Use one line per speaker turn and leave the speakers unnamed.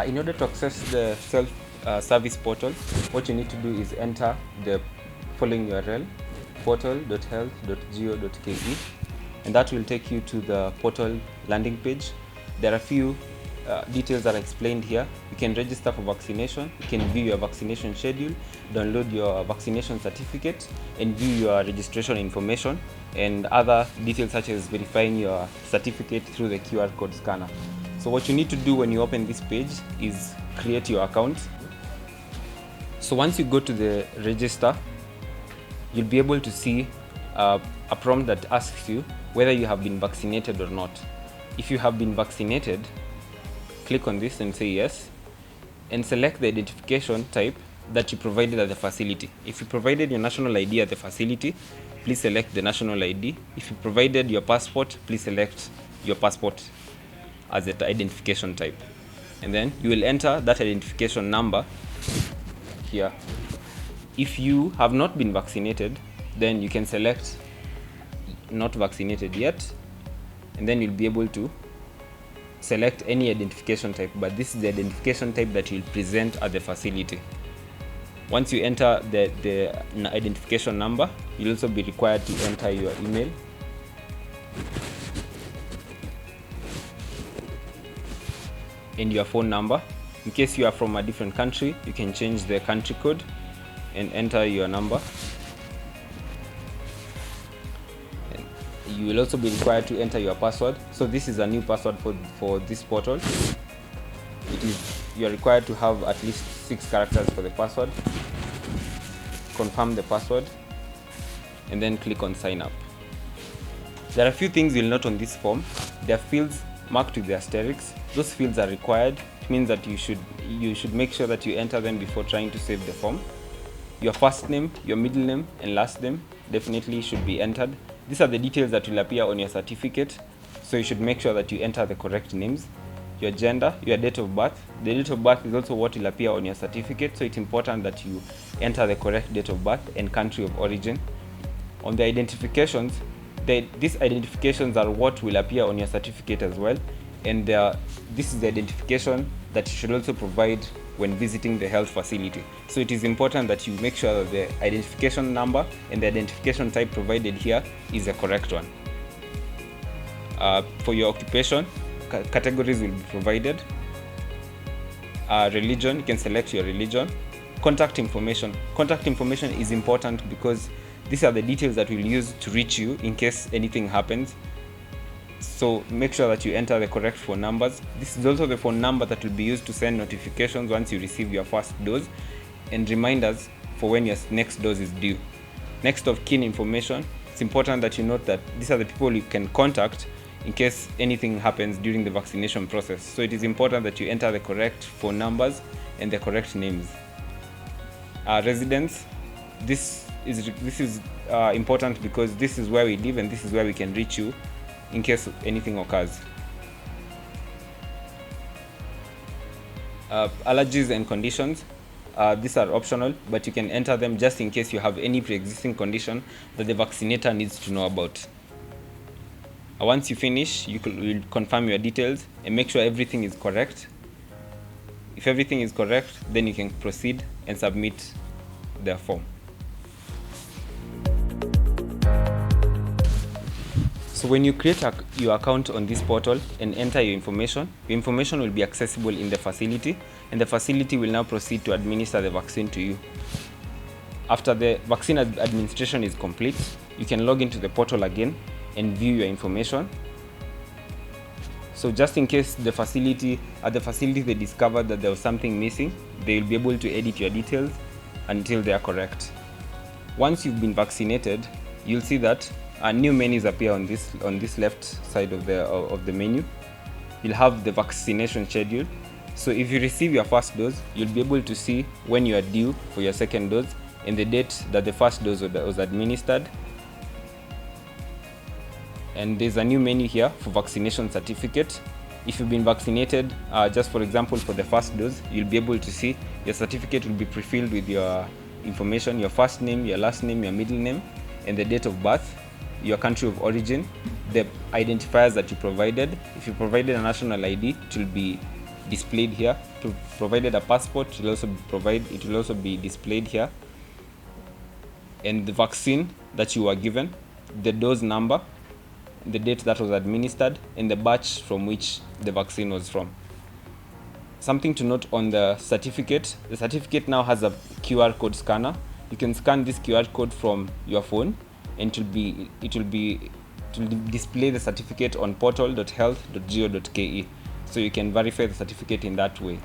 In order to access the self-service portal, what you need to do is enter the following URL: portal.health.go.ke, and that will take you to the portal landing page. There are a few details that are explained here. You can register for vaccination, you can view your vaccination schedule, download your vaccination certificate, and view your registration information, and other details such as verifying your certificate through the QR code scanner. So what you need to do when you open this page is create your account. So once you go to the register, you'll be able to see a prompt that asks you whether you have been vaccinated or not. If you have been vaccinated, click on this and say yes, and select the identification type that you provided at the facility. If you provided your national ID at the facility, please select the national ID. If you provided your passport, please select your passport as the identification type. And then you will enter that identification number here. If you have not been vaccinated, then you can select not vaccinated yet, and then you'll be able to select any identification type, but this is the identification type that you'll present at the facility. Once you enter the identification number, you'll also be required to enter your email. And your phone number. In case you are from a different country, you can change the country code and enter your number. And you will also be required to enter your password. So this is a new password for this portal. You are required to have at least 6 characters for the password. Confirm the password and then click on sign up. There are a few things you'll note on this form. There are fields marked with the asterisks. Those fields are required. It means that you should make sure that you enter them before trying to save the form. Your first name, your middle name, and last name definitely should be entered. These are the details that will appear on your certificate, so you should make sure that you enter the correct names. Your gender, your date of birth. The date of birth is also what will appear on your certificate, so it's important that you enter the correct date of birth and country of origin. On the identifications, these identifications are what will appear on your certificate as well, and this is the identification that you should also provide when visiting the health facility. So it is important that you make sure that the identification number and the identification type provided here is the correct one. For your occupation, categories will be provided. Religion, you can select your religion. Contact information. Contact information is important because these are the details that we'll use to reach you in case anything happens. So make sure that you enter the correct phone numbers. This is also the phone number that will be used to send notifications once you receive your first dose and reminders for when your next dose is due. Next of kin information, it's important that you note that these are the people you can contact in case anything happens during the vaccination process. So it is important that you enter the correct phone numbers and the correct names. Residence, this is important because this is where we live and this is where we can reach you in case anything occurs. Allergies and conditions, these are optional, but you can enter them just in case you have any pre-existing condition that the vaccinator needs to know about. Once you finish, you will confirm your details and make sure everything is correct. If everything is correct, then you can proceed and submit the form. So when you create your account on this portal and enter your information will be accessible in the facility, and the facility will now proceed to administer the vaccine to you. After the vaccine administration is complete, you can log into the portal again and view your information. So just in case at the facility they discovered that there was something missing, they will be able to edit your details until they are correct. Once you've been vaccinated, you'll see that new menus appear on this left side of the menu. You'll have the vaccination schedule. So if you receive your first dose, you'll be able to see when you are due for your second dose and the date that the first dose was administered. And there's a new menu here for vaccination certificate. If you've been vaccinated, just for example for the first dose, you'll be able to see your certificate will be pre-filled with your information, your first name, your last name, your middle name, and the date of birth, your country of origin, the identifiers that you provided. If you provided a national ID, it will be displayed here. Provided a passport, it will also be displayed here, and the vaccine that you were given, the dose number, the date that was administered, and the batch from which the vaccine was from. Something to note on the certificate now has a QR code scanner. You can scan this QR code from your phone, and it will display the certificate on portal.health.go.ke, so you can verify the certificate in that way.